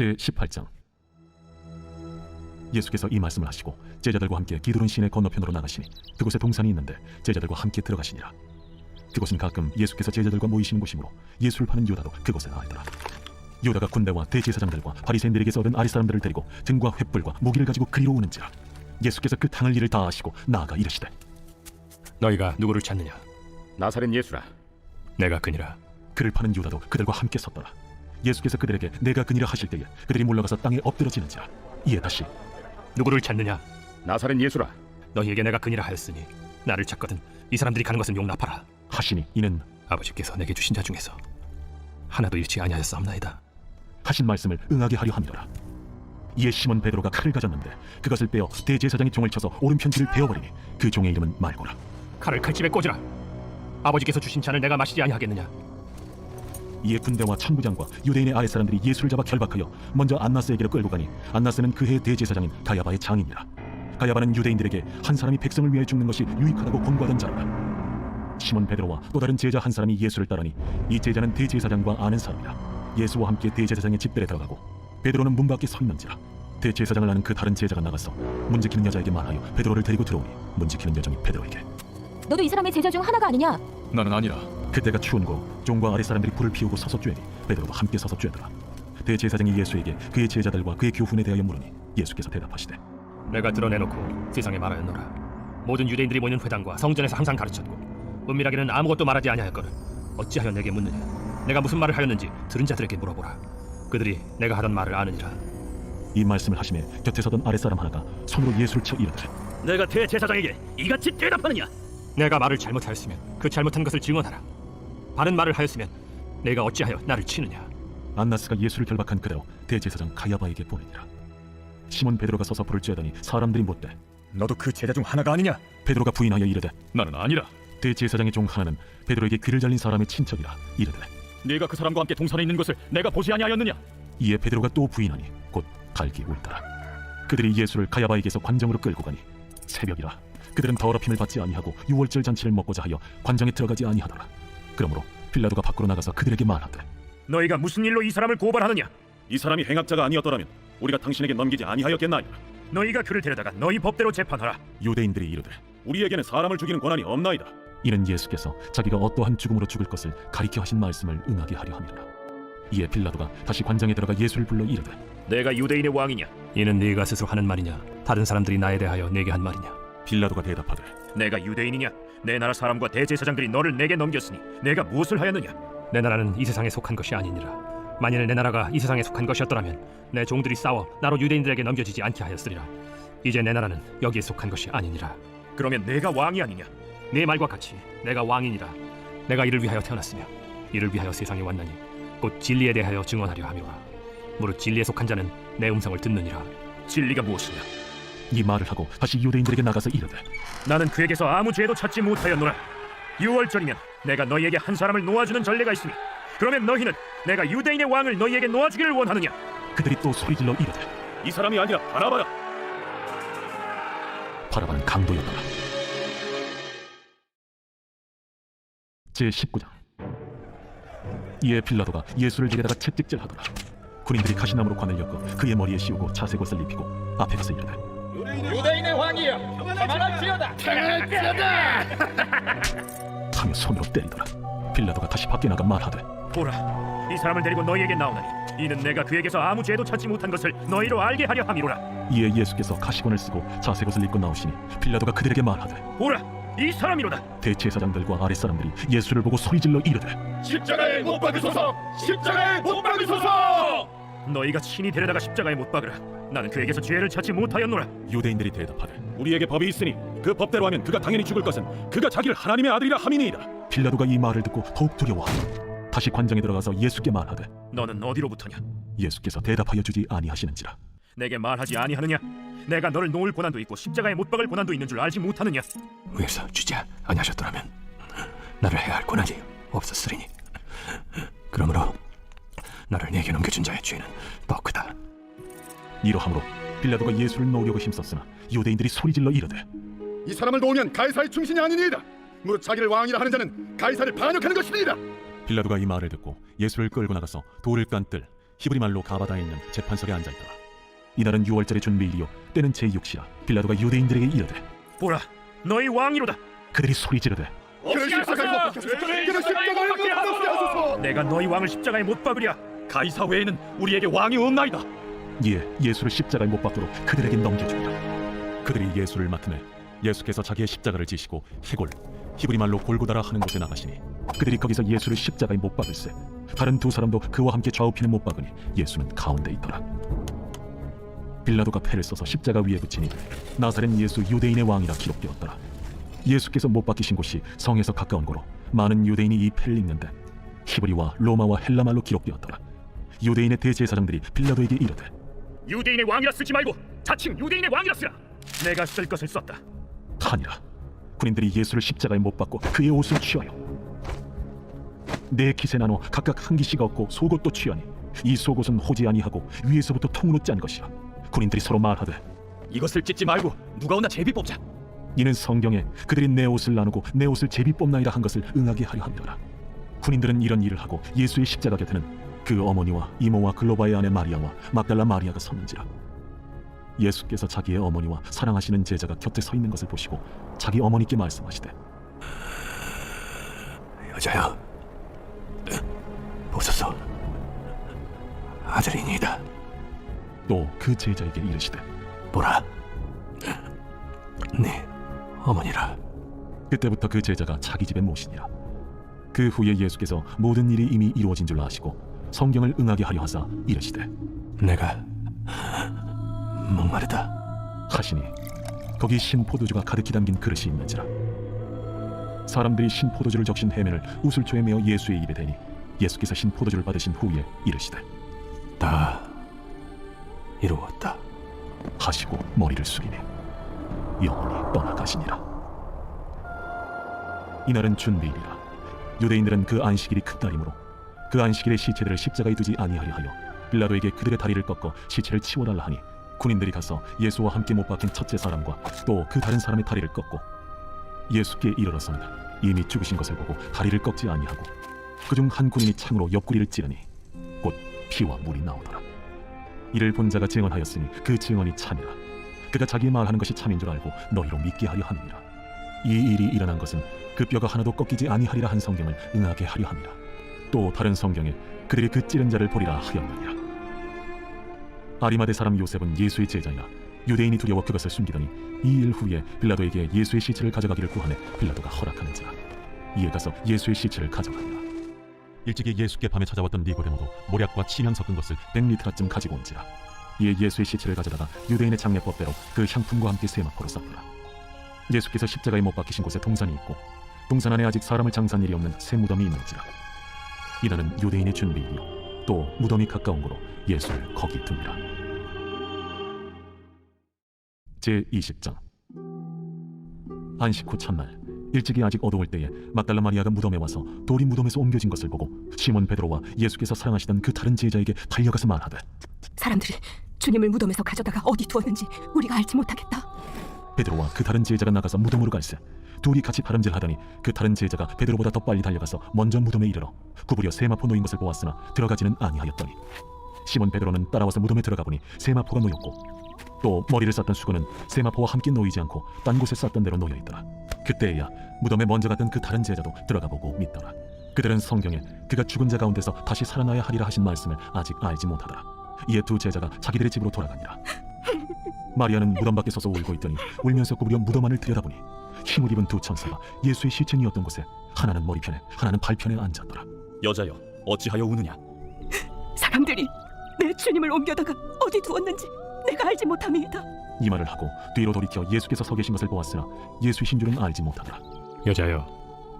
제18장. 예수께서 이 말씀을 하시고 제자들과 함께 기드론 시내 건너편으로 나가시니 그곳에 동산이 있는데 제자들과 함께 들어가시니라. 그곳은 가끔 예수께서 제자들과 모이시는 곳이므로 예수를 파는 유다도 그곳에 나았더라. 유다가 군대와 대제사장들과 바리새인들에게서 얻은 아랫사람들을 데리고 등과 횃불과 무기를 가지고 그리로 오는지라. 예수께서 그 당할 일을 다 아시고 나아가 이르시되, 너희가 누구를 찾느냐? 나사렛 예수라. 내가 그니라. 그를 파는 유다도 그들과 함께 섰더라. 예수께서 그들에게 내가 그니라 하실 때에 그들이 물러가서 땅에 엎드러지는지라. 이에 다시 누구를 찾느냐? 나사렛 예수라. 너희에게 내가 그니라 하였으니 나를 찾거든 이 사람들이 가는 것은 용납하라. 하시니 이는 아버지께서 내게 주신 자 중에서 하나도 잃지 아니하였사옵나이다. 하신 말씀을 응하게 하려 함이로라. 이에 시몬 베드로가 칼을 가졌는데 그것을 빼어 대제사장의 종을 쳐서 오른편 귀를 베어버리니 그 종의 이름은 말고라. 칼을 칼집에 꽂으라. 아버지께서 주신 잔을 내가 마시지 아니하겠느냐? 이에 군대와 천부장과 유대인의 아랫사람들이 예수를 잡아 결박하여 먼저 안나스에게로 끌고 가니 안나스는 그해 대제사장인 가야바의 장인이라. 가야바는 유대인들에게 한 사람이 백성을 위해 죽는 것이 유익하다고 권고하던 자라. 시몬 베드로와 또 다른 제자 한 사람이 예수를 따르니 이 제자는 대제사장과 아는 사람이라. 예수와 함께 대제사장의 집들에 들어가고 베드로는 문 밖에 서 있는지라. 대제사장을 아는 그 다른 제자가 나가서 문지키는 여자에게 말하여 베드로를 데리고 들어오니 문지키는 여종이 베드로에게, 너도 이 사람의 제자 중 하나가 아니냐? 나는 아니라. 그때가 추운고 종과 아랫사람들이 불을 피우고 서서 쬐니 베드로도 함께 서서 쬐더라. 대제사장이 예수에게 그의 제자들과 그의 교훈에 대하여 물으니 예수께서 대답하시되, 내가 드러내놓고 세상에 말하였노라. 모든 유대인들이 모이는 회당과 성전에서 항상 가르쳤고 은밀하게는 아무것도 말하지 아니하였거늘 어찌하여 내게 묻느냐? 내가 무슨 말을 하였는지 들은 자들에게 물어보라. 그들이 내가 하던 말을 아느니라. 이 말씀을 하시매 곁에 서던 아랫사람 하나가 손으로 예수를 쳐 이르되, 내가 대제사장에게 이같이 대답하느냐? 내가 말을 잘못하였으면 그 잘못한 것을 증언하라. 바른 말을 하였으면 내가 어찌하여 나를 치느냐? 안나스가 예수를 결박한 그대로 대제사장 가야바에게 보내니라. 시몬 베드로가 서서 불을 쬐더니 사람들이 묻되, 너도 그 제자 중 하나가 아니냐? 베드로가 부인하여 이르되, 나는 아니라. 대제사장의 종 하나는 베드로에게 귀를 잘린 사람의 친척이라. 이르되, 네가 그 사람과 함께 동산에 있는 것을 내가 보지 아니하였느냐? 이에 베드로가 또 부인하니 곧 갈기 울더라. 그들이 예수를 가야바에게서 관정으로 끌고 가니 새벽이라. 그들은 더럽힘을 받지 아니하고 유월절 잔치를 먹고자 하여 관정에 들어가지 아니하더라. 그러므로 빌라도가 밖으로 나가서 그들에게 말하되, 너희가 무슨 일로 이 사람을 고발하느냐? 이 사람이 행악자가 아니었더라면 우리가 당신에게 넘기지 아니하였겠나이다. 너희가 그를 데려다가 너희 법대로 재판하라. 유대인들이 이르되, 우리에게는 사람을 죽이는 권한이 없나이다. 이는 예수께서 자기가 어떠한 죽음으로 죽을 것을 가리켜 하신 말씀을 응하게 하려 함이라. 이에 빌라도가 다시 관장에 들어가 예수를 불러 이르되, 내가 유대인의 왕이냐? 이는 네가 스스로 하는 말이냐? 다른 사람들이 나에 대하여 내게 한 말이냐? 빌라도가 대답하되, 내가 유대인이냐? 내 나라 사람과 대제사장들이 너를 내게 넘겼으니 내가 무엇을 하였느냐? 내 나라는 이 세상에 속한 것이 아니니라. 만일 내 나라가 이 세상에 속한 것이었더라면 내 종들이 싸워 나로 유대인들에게 넘겨지지 않게 하였으리라. 이제 내 나라는 여기에 속한 것이 아니니라. 그러면 내가 왕이 아니냐? 네 말과 같이 내가 왕이니라. 내가 이를 위하여 태어났으며 이를 위하여 세상에 왔나니 곧 진리에 대하여 증언하려 함이로라. 무릇 진리에 속한 자는 내 음성을 듣느니라. 진리가 무엇이냐? 이 말을 하고 다시 유대인들에게 나가서 이르되, 나는 그에게서 아무 죄도 찾지 못하였노라. 유월절이면 내가 너희에게 한 사람을 놓아주는 전례가 있으니 그러면 너희는 내가 유대인의 왕을 너희에게 놓아주기를 원하느냐? 그들이 또 소리질러 이르되, 이 사람이 아니라 바라바야. 바라바는 강도였더라. 제19장. 이에 빌라도가 예수를 데려다가 채찍질하더라. 군인들이 가시나무로 관을 엮어 그의 머리에 씌우고 자색옷을 입히고 앞에 가서 이르되, 유대인의 왕이여, 평안할지어다. 평안할지어다. 하며 손으로 때리더라. 빌라도가 다시 밖에 나가 말하되, 보라, 이 사람을 데리고 너희에게 나오나니 이는 내가 그에게서 아무 죄도 찾지 못한 것을 너희로 알게 하려 함이로라. 이에 예수께서 가시관을 쓰고 자색옷을 입고 나오시니 빌라도가 그들에게 말하되, 보라, 이 사람이로다. 대제사장들과 아랫사람들이 예수를 보고 소리질러 이르되, 십자가에 못 박으소서. 십자가에 못 박으소서. 너희가 친히 데려다가 십자가에 못 박으라. 나는 그에게서 죄를 찾지 못하였노라. 유대인들이 대답하되, 우리에게 법이 있으니 그 법대로 하면 그가 당연히 죽을 것은 그가 자기를 하나님의 아들이라 함이니이다. 빌라도가 이 말을 듣고 더욱 두려워하고 다시 관장에 들어가서 예수께 말하되, 너는 어디로부터냐? 예수께서 대답하여 주지 아니하시는지라. 내게 말하지 아니하느냐? 내가 너를 놓을 고난도 있고 십자가에 못 박을 고난도 있는 줄 알지 못하느냐? 위에서 주지 아니하셨더라면 나를 해야 할 고난이 없었으리니 그러므로 나를 내게 넘겨준 자의 죄는 더 크다. 이러함으로 빌라도가 예수를 놓으려고 힘썼으나 유대인들이 소리질러 이르되, 이 사람을 놓으면 가이사의 충신이 아니니이다. 무릇 자기를 왕이라 하는 자는 가이사를 반역하는 것이니이다. 빌라도가 이 말을 듣고 예수를 끌고 나가서 돌을 깐 뜰 히브리 말로 가바다에 있는 재판석에 앉아있더라. 이날은 6월절의 준비일이요 때는 제6시라. 빌라도가 유대인들에게 이르되 보라, 너희 왕이로다. 그들이 소리 지르되 내가 너희 왕을 십자가에 못 박으랴. 가이사 외에는 우리에게 왕이 없나이다. 이에 예수를 십자가에 못 박도록 그들에게 넘겨주니라. 그들이 예수를 맡으매 예수께서 자기의 십자가를 지시고 해골 히브리 말로 골고다라 하는 곳에 나가시니 그들이 거기서 예수를 십자가에 못 박을세. 다른 두 사람도 그와 함께 좌우편에 못 박으니 예수는 가운데 있더라. 빌라도가 패를 써서 십자가 위에 붙이니 나사렛 예수 유대인의 왕이라 기록되었더라. 예수께서 못 박히신 곳이 성에서 가까운 고로 많은 유대인이 이 패를 읽는데 히브리와 로마와 헬라 말로 기록되었더라. 유대인의 대제사장들이 빌라도에게 이르되 유대인의 왕이라 쓰지 말고 자칭 유대인의 왕이라 쓰라. 내가 쓸 것을 썼다. 하니라. 군인들이 예수를 십자가에 못 박고 그의 옷을 취하여 네 깃에 나눠 각각 한 깃이 얻고 속옷도 취하니 이 속옷은 호지 아니하고 위에서부터 통으로 짠 것이라. 군인들이 서로 말하되 이것을 찢지 말고 누가 오나 제비 뽑자. 이는 성경에 그들이 내 옷을 나누고 내 옷을 제비 뽑나이라 한 것을 응하게 하려 함이더라. 군인들은 이런 일을 하고 예수의 십자가 곁에는 그 어머니와 이모와 글로바의 아내 마리아와 막달라 마리아가 섰는지라. 예수께서 자기의 어머니와 사랑하시는 제자가 곁에 서 있는 것을 보시고 자기 어머니께 말씀하시되 여자여, 보소서, 아들이니이다. 또 그 제자에게 이르시되 보라, 네 어머니라. 그때부터 그 제자가 자기 집에 모시니라. 그 후에 예수께서 모든 일이 이미 이루어진 줄 아시고 성경을 응하게 하려 하사 이르시되 내가 목마르다 하시니 거기 신포도주가 가득히 담긴 그릇이 있는지라. 사람들이 신포도주를 적신 해면을 우슬초에 메어 예수의 입에 대니 예수께서 신포도주를 받으신 후에 이르시되 다 이루었다 하시고 머리를 숙이니 영원히 떠나가시니라. 이날은 준비일이라. 유대인들은 그 안식일이 큰 날이므로 그 안식일에 시체들을 십자가에 두지 아니하려 하여 빌라도에게 그들의 다리를 꺾어 시체를 치워달라 하니 군인들이 가서 예수와 함께 못 박힌 첫째 사람과 또 그 다른 사람의 다리를 꺾고 예수께 이르렀습니다. 이미 죽으신 것을 보고 다리를 꺾지 아니하고 그중 한 군인이 창으로 옆구리를 찌르니 곧 피와 물이 나오더라. 이를 본 자가 증언하였으니 그 증언이 참이라. 그가 자기 말하는 것이 참인 줄 알고 너희로 믿게 하려 함이라. 이 일이 일어난 것은 그 뼈가 하나도 꺾이지 아니하리라 한 성경을 응하게 하려 함이라. 또 다른 성경에 그들이 그 찌른 자를 보리라 하였느니라. 아리마대 사람 요셉은 예수의 제자이라. 유대인이 두려워 그것을 숨기더니 이 일 후에 빌라도에게 예수의 시체를 가져가기를 구하매 빌라도가 허락하는지라. 이에 가서 예수의 시체를 가져가니라. 일찍이 예수께 밤에 찾아왔던 니고데모도 모략과 침향 섞은 것을 100리터쯤 가지고 온지라. 이에 예수의 시체를 가져다가 유대인의 장례법대로 그 향품과 함께 세마포로 쌌더라. 예수께서 십자가에 못 박히신 곳에 동산이 있고 동산 안에 아직 사람을 장사한 일이 없는 새 무덤이 있는지라. 이날은 유대인의 준비이요 또 무덤이 가까운 고로 예수를 거기 둡니다. 제20장. 안식 후 첫날 일찍이 아직 어두울 때에 막달라 마리아가 무덤에 와서 돌이 무덤에서 옮겨진 것을 보고 시몬 베드로와 예수께서 사랑하시던 그 다른 제자에게 달려가서 말하되 사람들이 주님을 무덤에서 가져다가 어디 두었는지 우리가 알지 못하겠다. 베드로와 그 다른 제자가 나가서 무덤으로 갈새 둘이 같이 바람질하더니 그 다른 제자가 베드로보다 더 빨리 달려가서 먼저 무덤에 이르러 구부려 세마포 놓인 것을 보았으나 들어가지는 아니하였더니 시몬 베드로는 따라와서 무덤에 들어가 보니 세마포가 놓였고 또 머리를 쌌던 수건은 세마포와 함께 놓이지 않고 딴 곳에 쌌던 대로 놓여있더라. 그때에야 무덤에 먼저 갔던 그 다른 제자도 들어가 보고 믿더라. 그들은 성경에 그가 죽은 자 가운데서 다시 살아나야 하리라 하신 말씀을 아직 알지 못하더라. 이에 두 제자가 자기들의 집으로 돌아가니라. 마리아는 무덤 밖에 서서 울고 있더니 울면서 구부려 무덤 안을 들여다보니 흰옷 입은 두 천사가 예수의 시체니었던 곳에 하나는 머리편에 하나는 발편에 앉았더라. 여자여, 어찌하여 우느냐? 사람들이 내 주님을 옮겨다가 어디 두었는지 내가 알지 못함이다. 이 말을 하고 뒤로 돌이켜 예수께서 서 계신 것을 보았으나 예수이신 줄은 알지 못하더라. 여자여,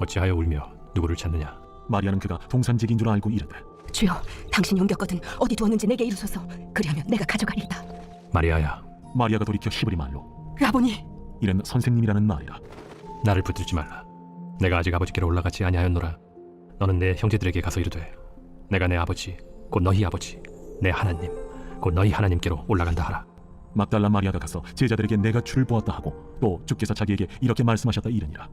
어찌하여 울며 누구를 찾느냐? 마리아는 그가 동산직인 줄 알고 이르되 주여, 당신이 옮겼거든 어디 두었는지 내게 이르소서. 그리하면 내가 가져가리이다. 마리아야, 마리아가 돌이켜 히브리 말로 라보니, 이는 선생님이라는 말이라. 나를 붙들지 말라. 내가 아직 아버지께로 올라가지 아니하였노라. 너는 내 형제들에게 가서 이르되 내가 내 아버지 곧 너희 아버지 내 하나님 곧 너희 하나님께로 올라간다 하라. 막달라 마리아가 가서 제자들에게 내가 주를 보았다 하고 또 주께서 자기에게 이렇게 말씀하셨다 이르니라.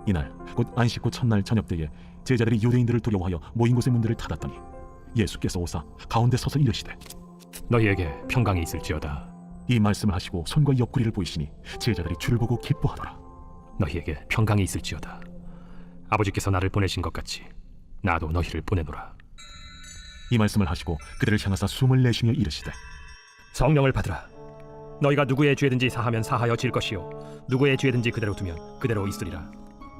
이날 곧 안식 후 첫날 저녁 때에 제자들이 유대인들을 두려워하여 모인 곳의 문들을 닫았더니 예수께서 오사 가운데 서서 이르시되 너희에게 평강이 있을지어다. 이 말씀을 하시고 손과 옆구리를 보이시니 제자들이 주를 보고 기뻐하더라. 너희에게 평강이 있을지어다. 아버지께서 나를 보내신 것 같이 나도 너희를 보내노라. 이 말씀을 하시고 그들을 향하사 숨을 내쉬며 이르시되 성령을 받으라. 너희가 누구의 죄든지 사하면 사하여 질 것이요 누구의 죄든지 그대로 두면 그대로 있으리라.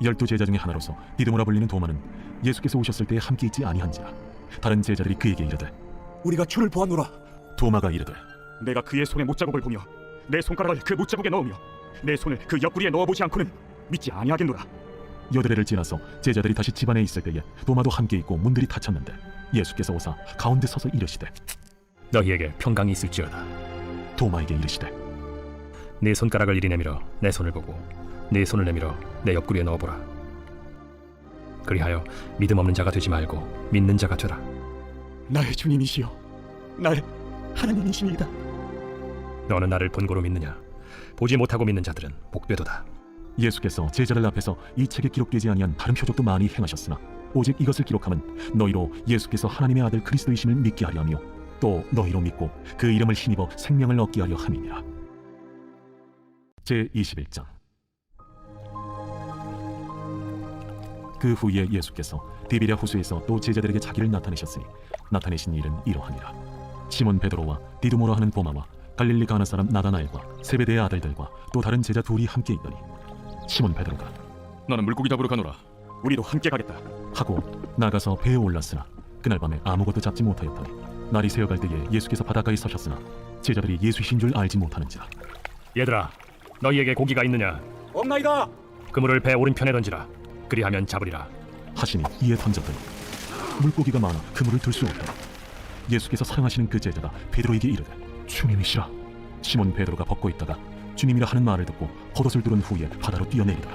12 제자 중에 하나로서 디드모라 불리는 도마는 예수께서 오셨을 때에 함께 있지 아니한지라. 다른 제자들이 그에게 이르되 우리가 주를 보았노라. 도마가 이르되 내가 그의 손에 못자국을 보며 내 손가락을 그 못자국에 넣으며 내 손을 그 옆구리에 넣어보지 않고는 믿지 아니하겠노라. 여드레를 지나서 제자들이 다시 집안에 있을 때에 도마도 함께 있고 문들이 닫혔는데 예수께서 오사 가운데 서서 이르시되 너희에게 평강이 있을지어다. 도마에게 이르시되 네 손가락을 이리 내밀어 내 손을 보고 네 손을 내밀어 내 옆구리에 넣어보라. 그리하여 믿음 없는 자가 되지 말고 믿는 자가 되라. 나의 주님이시여, 나의 하나님이시니이다. 너는 나를 본고로 믿느냐? 보지 못하고 믿는 자들은 복되도다. 예수께서 제자들 앞에서 이 책에 기록되지 아니한 다른 표적도 많이 행하셨으나 오직 이것을 기록함은 너희로 예수께서 하나님의 아들 그리스도이심을 믿게 하려 하며 또 너희로 믿고 그 이름을 힘입어 생명을 얻게 하려 함이니라. 제21장. 그 후에 예수께서 디비랴 호수에서 또 제자들에게 자기를 나타내셨으니 나타내신 일은 이러하니라. 시몬 베드로와 디두모라 하는 도마와 갈릴리 가나 사람 나다나엘과 세베대의 아들들과 또 다른 제자 둘이 함께 있더니 시몬 베드로가 나는 물고기 잡으러 가노라. 우리도 함께 가겠다. 하고 나가서 배에 올랐으나 그날 밤에 아무것도 잡지 못하였더니 날이 새어갈 때에 예수께서 바닷가에 서셨으나 제자들이 예수이신 줄 알지 못하는지라. 얘들아, 너희에게 고기가 있느냐? 없나이다. 그물을 배 오른편에 던지라. 그리하면 잡으리라. 하시니 이에 던졌더니 물고기가 많아 그물을 들 수 없더라. 예수께서 사랑하시는 그 제자가 베드로에게 이르되 주님이시라. 시몬 베드로가 벗고 있다가 주님이라 하는 말을 듣고 겉옷을 두른 후에 바다로 뛰어내리더라.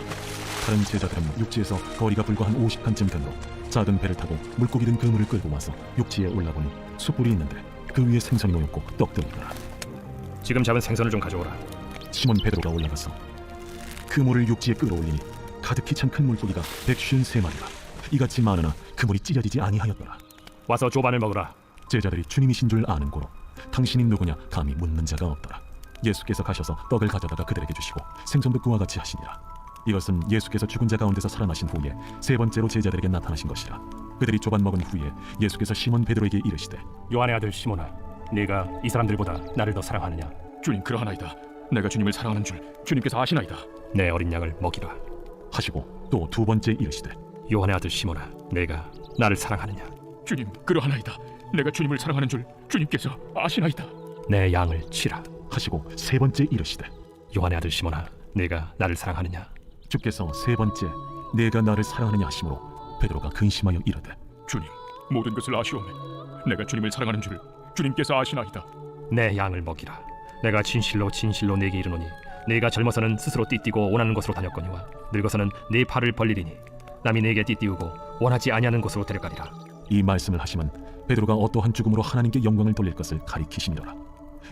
다른 제자들은 육지에서 거리가 불과 한 50칸쯤 되므로 작은 배를 타고 물고기 든 그물을 끌고 와서 육지에 올라보니 숯불이 있는데 그 위에 생선이 놓였고 떡들이더라. 지금 잡은 생선을 좀 가져오라. 시몬 베드로가 올라가서 그물을 육지에 끌어올리니 가득히 찬 큰 물고기가 153마리라. 이같이 많으나 그물이 찢어지지 아니하였더라. 와서 조반을 먹으라. 제자들이 주님이신 줄 아는 고로 당신이 누구냐 감히 묻는 자가 없더라. 예수께서 가셔서 떡을 가져다가 그들에게 주시고 생선도 그와 같이 하시니라. 이것은 예수께서 죽은 자 가운데서 살아나신 후에 세 번째로 제자들에게 나타나신 것이라. 그들이 조반 먹은 후에 예수께서 시몬 베드로에게 이르시되 요한의 아들 시몬아, 네가 이 사람들보다 나를 더 사랑하느냐? 주님 그러하나이다. 내가 주님을 사랑하는 줄 주님께서 아시나이다. 내 어린 양을 먹이라. 하시고 또 두 번째 이르시되 요한의 아들 시몬아, 내가 나를 사랑하느냐? 주님 그러하나이다. 내가 주님을 사랑하는 줄 주님께서 아시나이다. 내 양을 치라. 하시고 세 번째 이르시되 요한의 아들 시몬아, 내가 나를 사랑하느냐? 주께서 세 번째 내가 나를 사랑하느냐 하심으로 베드로가 근심하여 이르되 주님 모든 것을 아시오매. 내가 주님을 사랑하는 줄 주님께서 아시나이다. 내 양을 먹이라. 내가 진실로 진실로 네게 이르노니 네가 젊어서는 스스로 띠띠고 원하는 곳으로 다녔거니와 늙어서는 네 팔을 벌리리니 남이 네게 띠띠우고 원하지 아니하는 곳으로 데려가리라. 이 말씀을 하시면 베드로가 어떠한 죽음으로 하나님께 영광을 돌릴 것을 가리키시니라.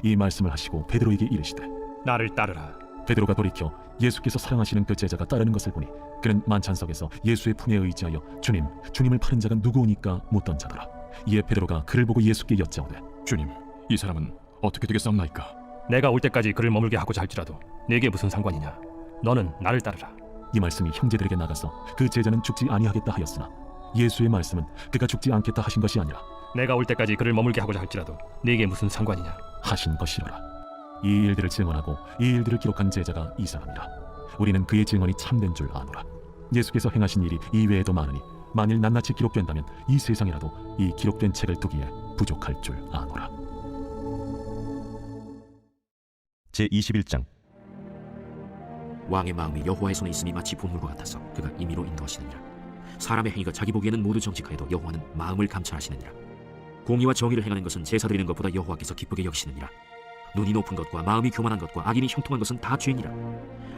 이 말씀을 하시고 베드로에게 이르시되 나를 따르라. 베드로가 돌이켜 예수께서 사랑하시는 그 제자가 따르는 것을 보니 그는 만찬석에서 예수의 품에 의지하여 주님을 파는 자가 누구오니까 묻던 자더라. 이에 베드로가 그를 보고 예수께 여짜오되 주님 이 사람은 어떻게 되겠사옵나이까? 내가 올 때까지 그를 머물게 하고자 할지라도 네게 무슨 상관이냐? 너는 나를 따르라. 이 말씀이 형제들에게 나가서 그 제자는 죽지 아니하겠다 하였으나 예수의 말씀은 그가 죽지 않겠다 하신 것이 아니라 내가 올 때까지 그를 머물게 하고자 할지라도 네게 무슨 상관이냐? 하신 것이로라. 이 일들을 증언하고 이 일들을 기록한 제자가 이 사람이라. 우리는 그의 증언이 참된 줄 아노라. 예수께서 행하신 일이 이외에도 많으니 만일 낱낱이 기록된다면 이 세상이라도 이 기록된 책을 두기에 부족할 줄 아노라. 제21장. 왕의 마음이 여호와의 손에 있음이 마치 본물과 같아서 그가 임의로 인도하시느니라. 사람의 행위가 자기 보기에는 모두 정직하여도 여호와는 마음을 감찰하시느니라. 공의와 정의를 행하는 것은 제사 드리는 것보다 여호와께서 기쁘게 여기시느니라. 눈이 높은 것과 마음이 교만한 것과 악인이 형통한 것은 다 죄니라.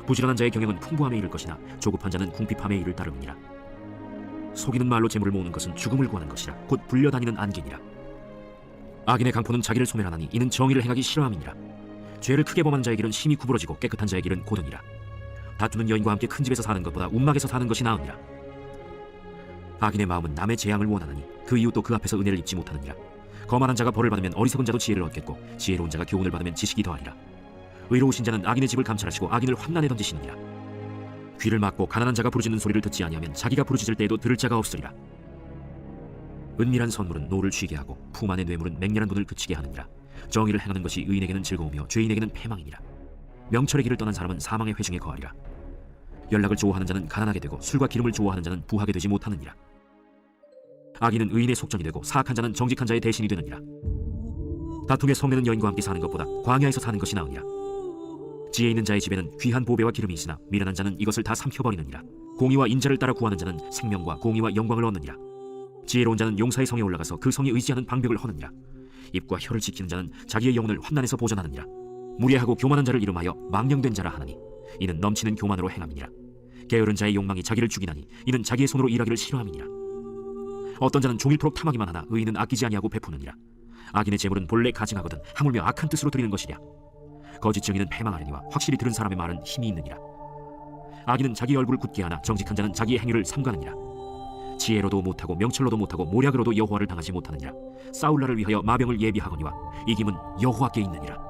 부지런한 자의 경영은 풍부함에 이를 것이나 조급한 자는 궁핍함에 이를 따르느니라. 속이는 말로 재물을 모으는 것은 죽음을 구하는 것이라 곧 불려다니는 안개니라. 악인의 강포는 자기를 소멸하나니 이는 정의를 행하기 싫어함이니라. 죄를 크게 범한 자의 길은 심히 구부러지고 깨끗한 자의 길은 고등이라. 다투는 여인과 함께 큰 집에서 사는 것보다 움막에서 사는 것이 나으니라. 악인의 마음은 남의 재앙을 원하나니 그 이웃도 그 앞에서 은혜를 입지 못하느니라. 거만한 자가 벌을 받으면 어리석은 자도 지혜를 얻겠고 지혜로운 자가 교훈을 받으면 지식이 더하리라. 의로우신 자는 악인의 집을 감찰하시고 악인을 환난에 던지시느니라. 귀를 막고 가난한 자가 부르짖는 소리를 듣지 아니하면 자기가 부르짖을 때에도 들을 자가 없으리라. 은밀한 선물은 노를 쉬게 하고 품 안의 뇌물은 맹렬한 돈을 그치게 하느니라. 정의를 행하는 것이 의인에게는 즐거우며 죄인에게는 패망이니라. 명철의 길을 떠난 사람은 사망의 회중에 거하리라. 연락을 좋아하는 자는 가난하게 되고 술과 기름을 좋아하는 자는 부하게 되지 못하느니라. 악인은 의인의 속전이 되고 사악한 자는 정직한 자의 대신이 되느니라. 다툼에 성내는 여인과 함께 사는 것보다 광야에서 사는 것이 나으니라. 지혜 있는 자의 집에는 귀한 보배와 기름이 있으나 미련한 자는 이것을 다 삼켜버리느니라. 공의와 인자를 따라 구하는 자는 생명과 공의와 영광을 얻느니라. 지혜로운 자는 용사의 성에 올라가서 그 성에 의지하는 방벽을 허느니라. 입과 혀를 지키는 자는 자기의 영혼을 환난에서 보전하느니라. 무례하고 교만한 자를 이름하여 망령된 자라 하느니 이는 넘치는 교만으로 행함이니라. 게으른 자의 욕망이 자기를 죽이나니 이는 자기의 손으로 일하기를 싫어함이니라. 어떤 자는 종일토록 탐하기만 하나 의인은 아끼지 아니하고 베푸느니라. 악인의 재물은 본래 가증하거든 하물며 악한 뜻으로 드리는 것이랴. 거짓 증인은 패망하려니와 확실히 들은 사람의 말은 힘이 있느니라. 악인은 자기 얼굴을 굳게 하나 정직한 자는 자기의 행위를 삼가느니라. 지혜로도 못하고 명철로도 못하고 모략으로도 여호와를 당하지 못하느니라. 싸울 날을 위하여 마병을 예비하거니와 이김은 여호와께 있느니라.